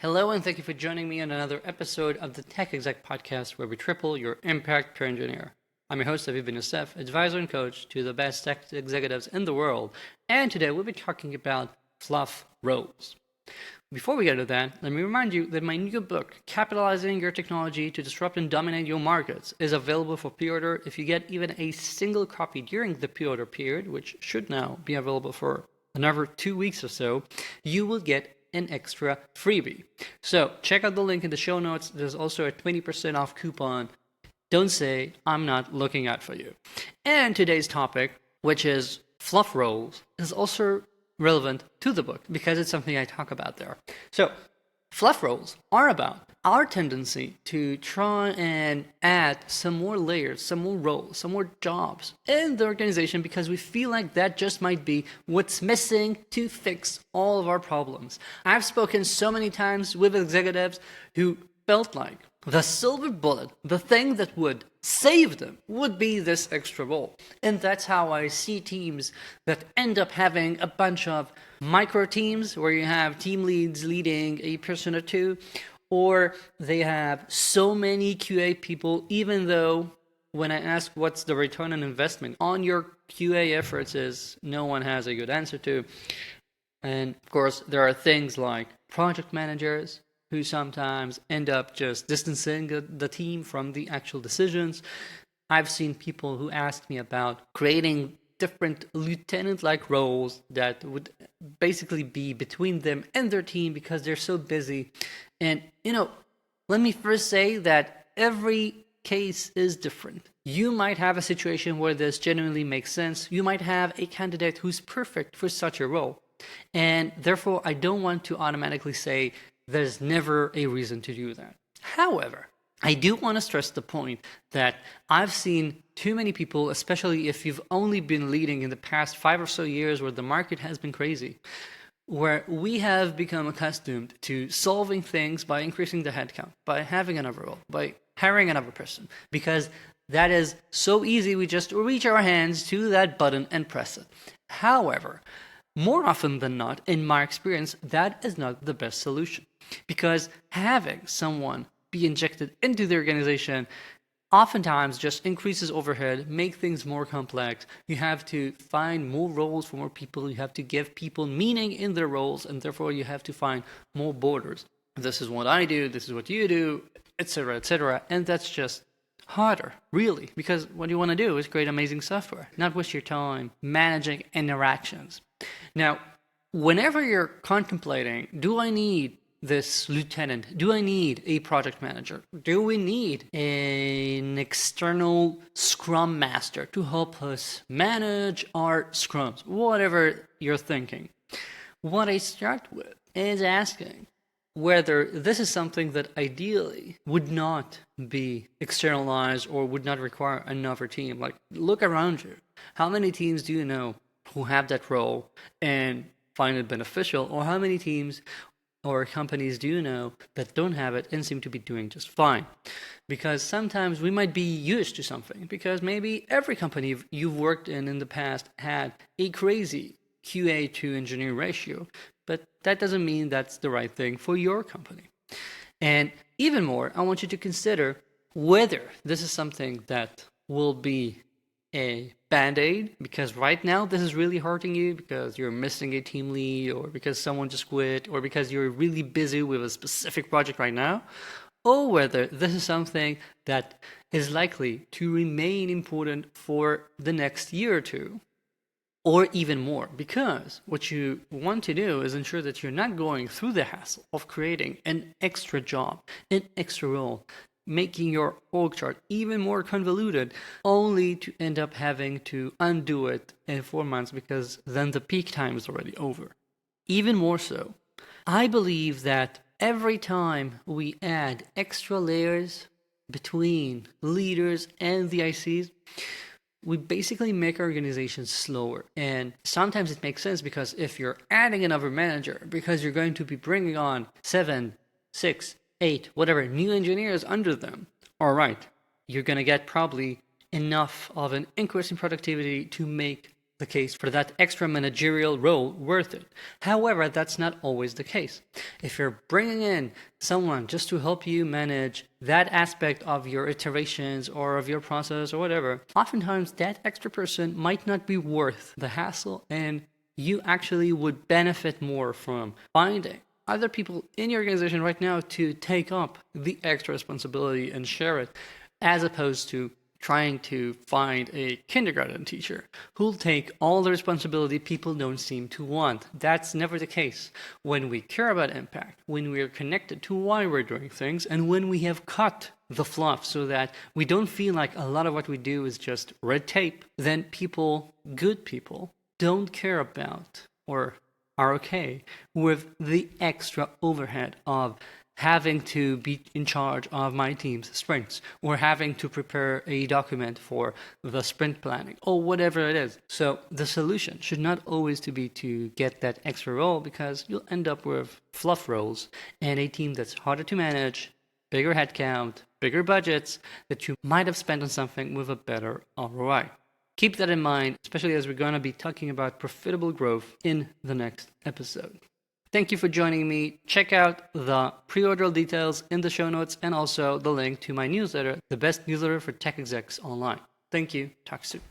Hello, and thank you for joining me on another episode of the Tech Exec podcast, where we triple your impact per engineer. I'm your host, Aviv Ben-Yosef, advisor and coach to the best tech executives in the world, and today we'll be talking about Fluff Roles. Before we get to that, let me remind you that my new book, Capitalizing Your Technology to Disrupt and Dominate Your Markets, is available for pre-order. If you get even a single copy during the pre-order period, which should now be available for another 2 weeks or so, you will get an extra freebie. So check out the link in the show notes. There's also a 20% off coupon. Don't say I'm not looking out for you. And today's topic, which is Fluff Roles, is also relevant to the book because it's something I talk about there. So Fluff Roles are about our tendency to try and add some more layers, some more roles, some more jobs in the organization because we feel like that just might be what's missing to fix all of our problems. I've spoken so many times with executives who felt like the silver bullet, the thing that would save them, would be this extra role. And that's how I see teams that end up having a bunch of micro teams where you have team leads leading a person or two, or they have so many QA people, even though when I ask what's the return on investment on your QA efforts is no one has a good answer to. And of course, there are things like project managers who sometimes end up just distancing the team from the actual decisions. I've seen people who ask me about creating different lieutenant-like roles that would basically be between them and their team because they're so busy. And, let me first say that every case is different. You might have a situation where this genuinely makes sense. You might have a candidate who's perfect for such a role. And therefore, I don't want to automatically say there's never a reason to do that. However, I do want to stress the point that I've seen too many people, especially if you've only been leading in the past 5 or so years where the market has been crazy, where we have become accustomed to solving things by increasing the headcount, by having another role, by hiring another person, because that is so easy. We just reach our hands to that button and press it. However, more often than not, in my experience, that is not the best solution, because having someone be injected into the organization oftentimes just increases overhead, make things more complex. You have to find more roles for more people. You have to give people meaning in their roles, and therefore you have to find more borders. This is what I do, this is what you do, etc., etc. And that's just harder, really, because what you want to do is create amazing software, not waste your time managing interactions. Now, whenever you're contemplating, do I need this lieutenant? Do I need a project manager? Do we need an external scrum master to help us manage our scrums? Whatever you're thinking. What I start with is asking whether this is something that ideally would not be externalized or would not require another team. Like, look around you. How many teams do you know who have that role and find it beneficial? Or how many teams or companies do you know that don't have it and seem to be doing just fine? Because sometimes we might be used to something, because maybe every company you've worked in the past had a crazy QA to engineer ratio, but that doesn't mean that's the right thing for your company. And even more, I want you to consider whether this is something that will be a band-aid, because right now this is really hurting you because you're missing a team lead, or because someone just quit, or because you're really busy with a specific project right now, or whether this is something that is likely to remain important for the next year or two, or even more, because what you want to do is ensure that you're not going through the hassle of creating an extra job, an extra role, making your org chart even more convoluted, only to end up having to undo it in 4 months because then the peak time is already over. Even more so, I believe that every time we add extra layers between leaders and the ICs, we basically make our organizations slower. And sometimes it makes sense, because if you're adding another manager, because you're going to be bringing on 7, 6, 8, whatever, new engineers under them, all right, you're going to get probably enough of an increase in productivity to make the case for that extra managerial role worth it. However, that's not always the case. If you're bringing in someone just to help you manage that aspect of your iterations or of your process or whatever, oftentimes that extra person might not be worth the hassle, and you actually would benefit more from finding other people in your organization right now to take up the extra responsibility and share it, as opposed to trying to find a kindergarten teacher who'll take all the responsibility people don't seem to want. That's never the case. When we care about impact, when we are connected to why we're doing things, and when we have cut the fluff so that we don't feel like a lot of what we do is just red tape, then people, good people, don't care about or are okay with the extra overhead of having to be in charge of my team's sprints, or having to prepare a document for the sprint planning, or whatever it is. So the solution should not always be to get that extra role, because you'll end up with fluff roles and a team that's harder to manage, bigger headcount, bigger budgets that you might have spent on something with a better ROI. Keep that in mind, especially as we're going to be talking about profitable growth in the next episode. Thank you for joining me. Check out the pre-order details in the show notes, and also the link to my newsletter, the best newsletter for tech execs online. Thank you. Talk soon.